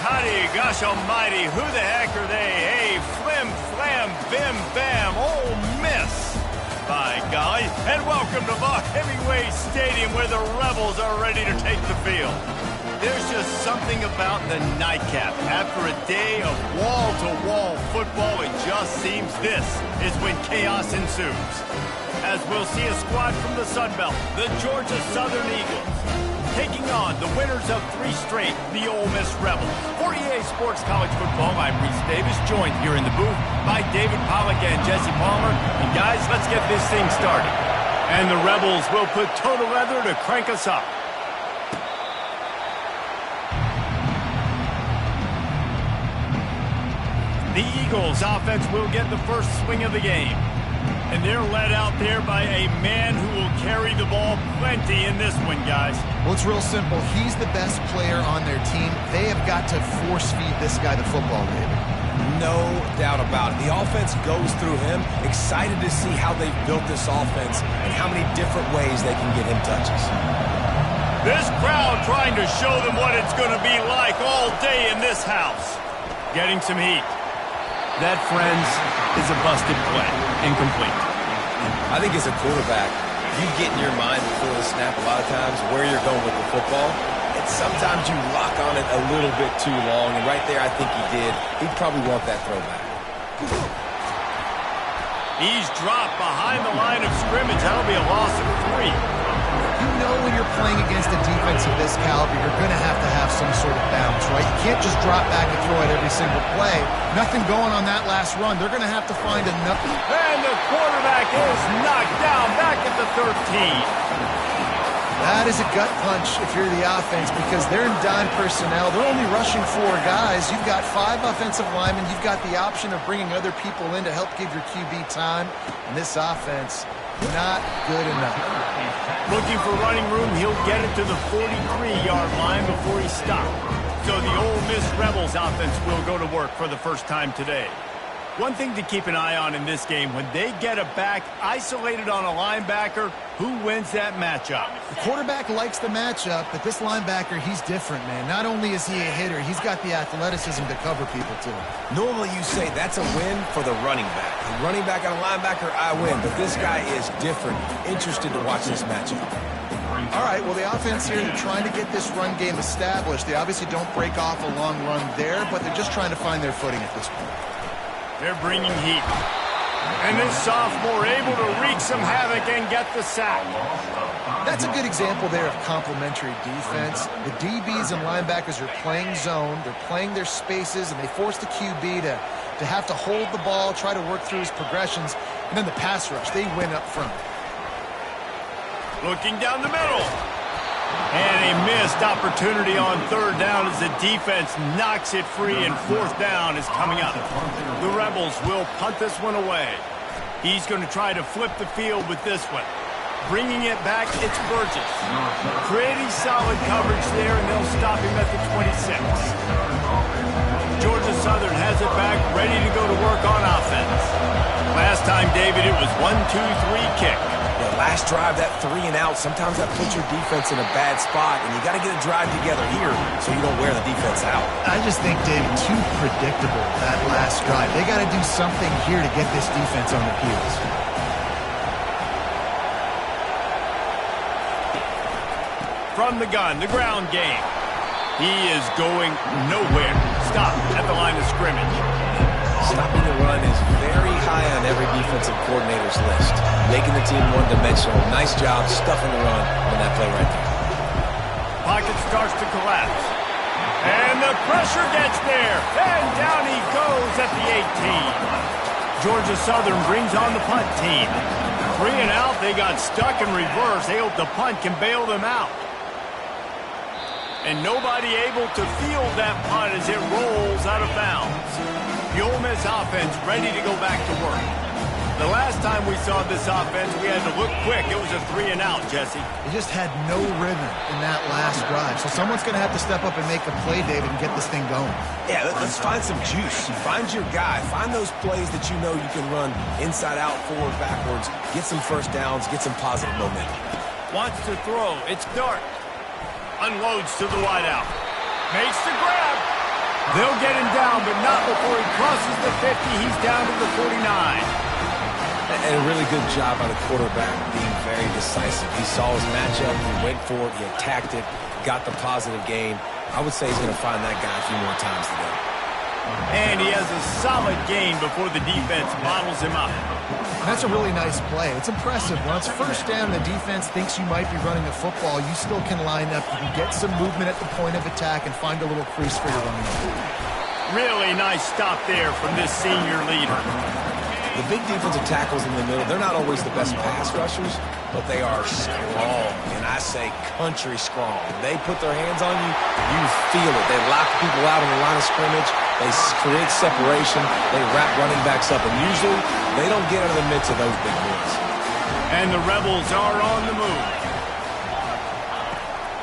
Toddy, gosh almighty, who the heck are they? Hey, flim, flam, bim, bam, Ole Miss. By golly, and welcome to Buck Heavyweight Stadium where the Rebels are ready to take the field. There's just something about the nightcap. After a day of wall-to-wall football, it just seems this is when chaos ensues. As we'll see a squad from the Sun Belt, the Georgia Southern Eagles, taking on the winners of 3 straight, the Ole Miss Rebels. For EA Sports College Football, I'm Reese Davis, joined here in the booth by David Pollack and Jesse Palmer. And guys, let's get this thing started. And the Rebels will put total leather to crank us up. The Eagles offense will get the first swing of the game. And they're led out there by a man who will carry the ball plenty in this one, guys. Well, it's real simple. He's the best player on their team. They have got to force-feed this guy the football, David. No doubt about it. The offense goes through him. Excited to see how they've built this offense and how many different ways they can get him touches. This crowd trying to show them what it's going to be like all day in this house. Getting some heat. That, friends, is a busted play. Incomplete. I think as a quarterback, you get in your mind before the snap a lot of times where you're going with the football. And sometimes you lock on it a little bit too long. And right there, I think he did. He'd probably want that throwback. He's dropped behind the line of scrimmage. That'll be a loss of 3. You know when you're playing against a defense of this caliber, you're going to have some sort of balance, right? You can't just drop back and throw it every single play. Nothing going on that last run. They're going to have to find enough. And the quarterback is knocked down back at the 13. That is a gut punch if you're the offense because they're in dime personnel. They're only rushing 4 guys. You've got 5 offensive linemen. You've got the option of bringing other people in to help give your QB time. And this offense, not good enough. Looking for running room, he'll get it to the 43-yard line before he stopped. So the Ole Miss Rebels offense will go to work for the first time today. One thing to keep an eye on in this game, when they get a back isolated on a linebacker, who wins that matchup? The quarterback likes the matchup, but this linebacker, he's different, man. Not only is he a hitter, he's got the athleticism to cover people, too. Normally you say that's a win for the running back. The running back on a linebacker, I win. But this guy is different. Interested to watch this matchup. All right, well, the offense here, they're trying to get this run game established. They obviously don't break off a long run there, but they're just trying to find their footing at this point. They're bringing heat. And this sophomore able to wreak some havoc and get the sack. That's a good example there of complementary defense. The DBs and linebackers are playing zone. They're playing their spaces, and they force the QB to have to hold the ball, try to work through his progressions. And then the pass rush, they win up front. Looking down the middle. And a missed opportunity on 3rd down as the defense knocks it free, and 4th down is coming up. The Rebels will punt this one away. He's going to try to flip the field with this one. Bringing it back, it's Burgess. Pretty solid coverage there, and they'll stop him at the 26. Georgia Southern has it back, ready to go to work on offense. Last time, David, it was 1-2-3 kick. The last drive, that 3 and out, sometimes that puts your defense in a bad spot, and you got to get a drive together here so you don't wear the defense out. I just think, David, too predictable, that last drive. They got to do something here to get this defense on their heels. From the gun, the ground game. He is going nowhere. Stop at the line of scrimmage. Stopping the run is very high on every defensive coordinator's list. Making the team one-dimensional. Nice job stuffing the run on that play right there. Pocket starts to collapse. And the pressure gets there. And down he goes at the 18. Georgia Southern brings on the punt team. 3 and out, they got stuck in reverse. They hope the punt can bail them out. And nobody able to field that punt as it rolls out of bounds. The Ole Miss offense ready to go back to work. The last time we saw this offense, we had to look quick. It was a 3 and out, Jesse. They just had no rhythm in that last drive. So someone's going to have to step up and make a play, David, and get this thing going. Yeah, let's find some juice. Find your guy. Find those plays that you know you can run inside out, forward, backwards. Get some first downs. Get some positive momentum. Wants to throw. It's Dart. Unloads to the wideout. Makes the grab. They'll get him down, but not before he crosses the 50. He's down to the 49. And a really good job by the quarterback being very decisive. He saw his matchup, he went for it, he attacked it, got the positive gain. I would say he's going to find that guy a few more times today. And he has a solid gain before the defense bottles him up. That's a really nice play. It's impressive. When it's first down, the defense thinks you might be running a football. You still can line up. You can get some movement at the point of attack and find a little crease for your running back. Really nice stop there from this senior leader. The big defensive tackles in the middle, they're not always the best pass rushers, but they are strong, and I say country strong. They put their hands on you, you feel it. They lock people out on the line of scrimmage. They create separation. They wrap running backs up, and usually they don't get out of the midst of those big boys. And the Rebels are on the move.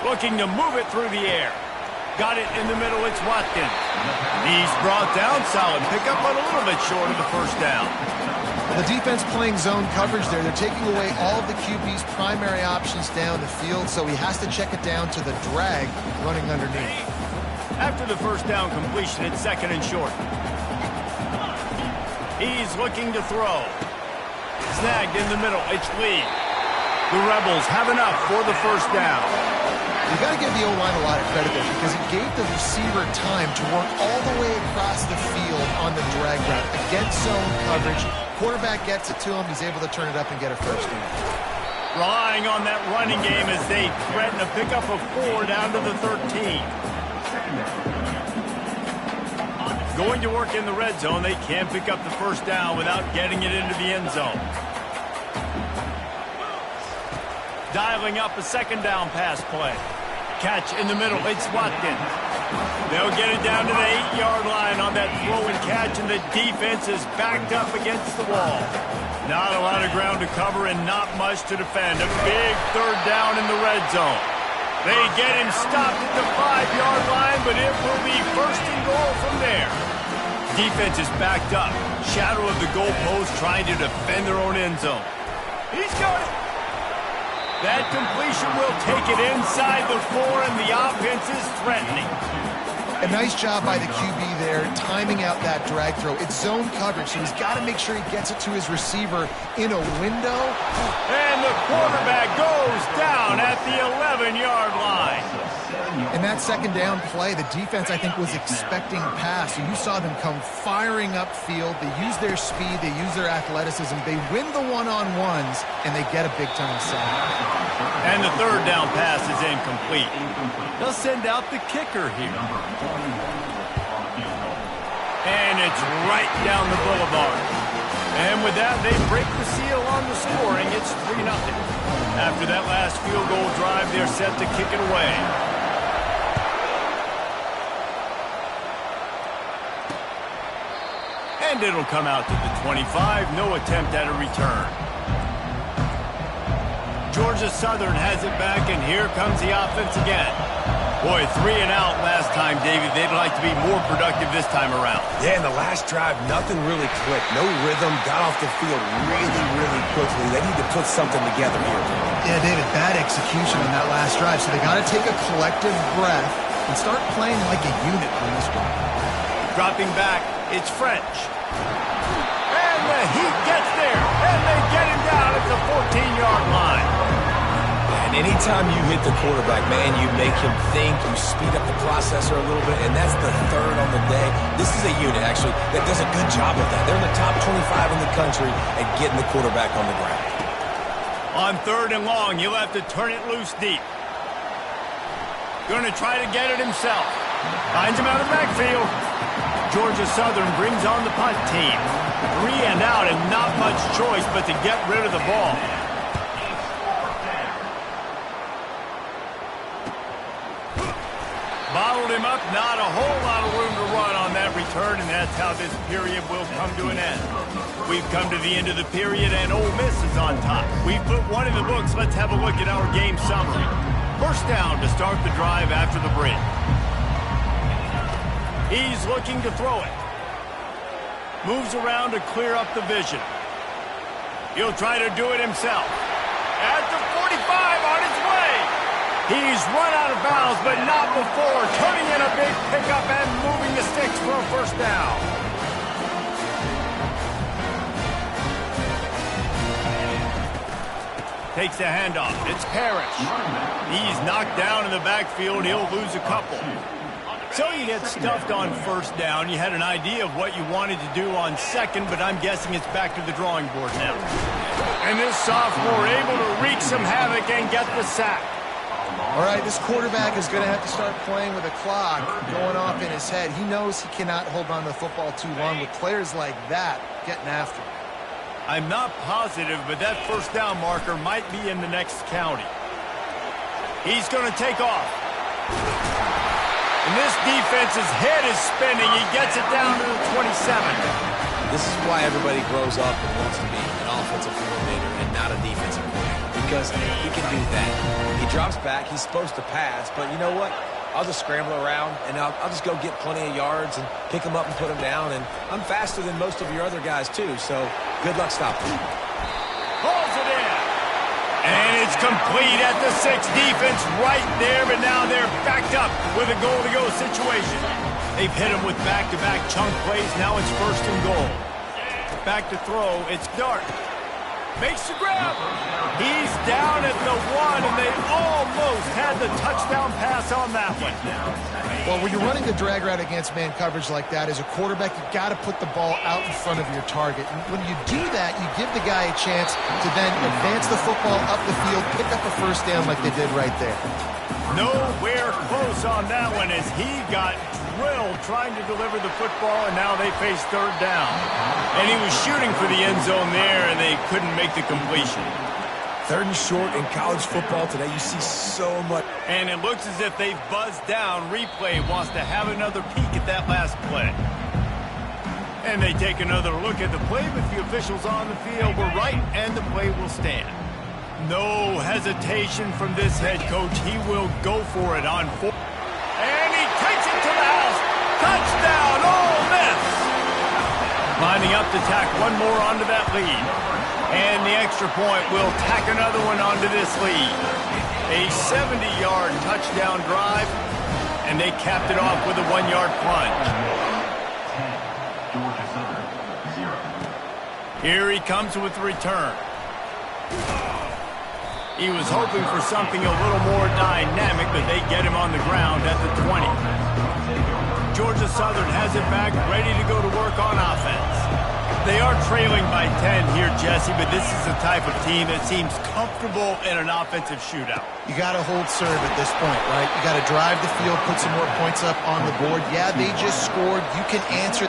Looking to move it through the air. Got it in the middle, it's Watkins. He's brought down, solid pickup, but a little bit short of the first down. The defense playing zone coverage there. They're taking away all of the QB's primary options down the field, so he has to check it down to the drag running underneath. After the first down completion, it's second and short. He's looking to throw. Snagged in the middle, it's Lee. The Rebels have enough for the first down. You got to give the O-line a lot of credit there because it gave the receiver time to work all the way across the field on the drag route against zone coverage. Quarterback gets it to him. He's able to turn it up and get a first down. Relying on that running game as they threaten a pickup of 4 down to the 13. Going to work in the red zone. They can't pick up the first down without getting it into the end zone. Dialing up a second down pass play. Catch in the middle, it's Watkins. They'll get it down to the 8-yard line on that throw and catch, and the defense is backed up against the wall. Not a lot of ground to cover and not much to defend. A big third down in the red zone. They get him stopped at the 5-yard line, but it will be first and goal from there. Defense is backed up. Shadow of the goalpost trying to defend their own end zone. He's got it. That completion will take it inside the 4, and the offense is threatening. A nice job by the QB there, timing out that drag throw. It's zone coverage, so he's got to make sure he gets it to his receiver in a window. And the quarterback goes down at the 11-yard line. In that second down play, the defense, I think, was expecting pass. So you saw them come firing upfield. They use their speed. They use their athleticism. They win the one-on-ones, and they get a big-time sack. And the third down pass is incomplete. They'll send out the kicker here. And it's right down the boulevard. And with that, they break the seal on the scoring. It's 3-0. After that last field goal drive, they're set to kick it away. And it'll come out to the 25. No attempt at a return. Georgia Southern has it back, and here comes the offense again. Boy, 3 and out last time, David. They'd like to be more productive this time around. Yeah, in the last drive, nothing really clicked. No rhythm, got off the field really, really quickly. They need to put something together here. Yeah, David, bad execution on that last drive, so they got to take a collective breath and start playing like a unit on this one. Dropping back, it's French. And the heat gets there, and they get him down at the 14-yard line. And anytime you hit the quarterback, man, you make him think, you speed up the processor a little bit, and that's the third on the day. This is a unit, actually, that does a good job of that. They're in the top 25 in the country at getting the quarterback on the ground. On third and long, you'll have to turn it loose deep. Going to try to get it himself. Finds him out of the backfield. Georgia Southern brings on the punt team. 3 and out and not much choice but to get rid of the ball. Bottled him up, not a whole lot of room to run on that return, and that's how this period will come to an end. We've come to the end of the period, and Ole Miss is on top. We've put one in the books. Let's have a look at our game summary. First down to start the drive after the break. He's looking to throw it. Moves around to clear up the vision. He'll try to do it himself. At the 45, on his way. He's run out of bounds, but not before turning in a big pickup and moving the sticks for a first down. Takes the handoff. It's Parrish. He's knocked down in the backfield. He'll lose a couple. So you get stuffed on first down. You had an idea of what you wanted to do on second, but I'm guessing it's back to the drawing board now. And this sophomore able to wreak some havoc and get the sack. All right, this quarterback is going to have to start playing with a clock going off in his head. He knows he cannot hold on to the football too long with players like that getting after him. I'm not positive, but that first down marker might be in the next county. He's going to take off. And this defense's head is spinning. He gets it down to the 27. This is why everybody grows up and wants to be an offensive coordinator and not a defensive coordinator, because he can do that. He drops back. He's supposed to pass, but you know what? I'll just scramble around, and I'll just go get plenty of yards and pick them up and put them down. And I'm faster than most of your other guys, too, so good luck stopping me. Pulls it in. And it's complete at the 6. Defense right there, but now they're backed up with a goal-to-go situation. They've hit him with back-to-back chunk plays. Now it's first and goal. Back to throw. It's Dart. Makes the grab. He's down at the 1, and they almost had the touchdown pass on that one. Well, when you're running the drag route against man coverage like that, as a quarterback, you got to put the ball out in front of your target. And when you do that, you give the guy a chance to then advance the football up the field, pick up a first down like they did right there. Nowhere close on that one as he got drilled trying to deliver the football, and now they face third down. And he was shooting for the end zone there, and they couldn't make the completion. Third and short in college football today, you see so much. And it looks as if they've buzzed down. Replay wants to have another peek at that last play. And they take another look at the play, but the officials on the field were right, and the play will stand. No hesitation from this head coach. He will go for it on 4. And he takes it to the house. Touchdown, Ole Miss. Lining up to tack one more onto that lead. And the extra point will tack another one onto this lead. A 70-yard touchdown drive, and they capped it off with a 1-yard plunge. Here he comes with the return. He was hoping for something a little more dynamic, but they get him on the ground at the 20. Georgia Southern has it back, ready to go to work on offense. They are trailing by 10 here, Jesse, but this is the type of team that seems comfortable in an offensive shootout. You got to hold serve at this point, right? You got to drive the field, put some more points up on the board. Yeah, they just scored. You can answer.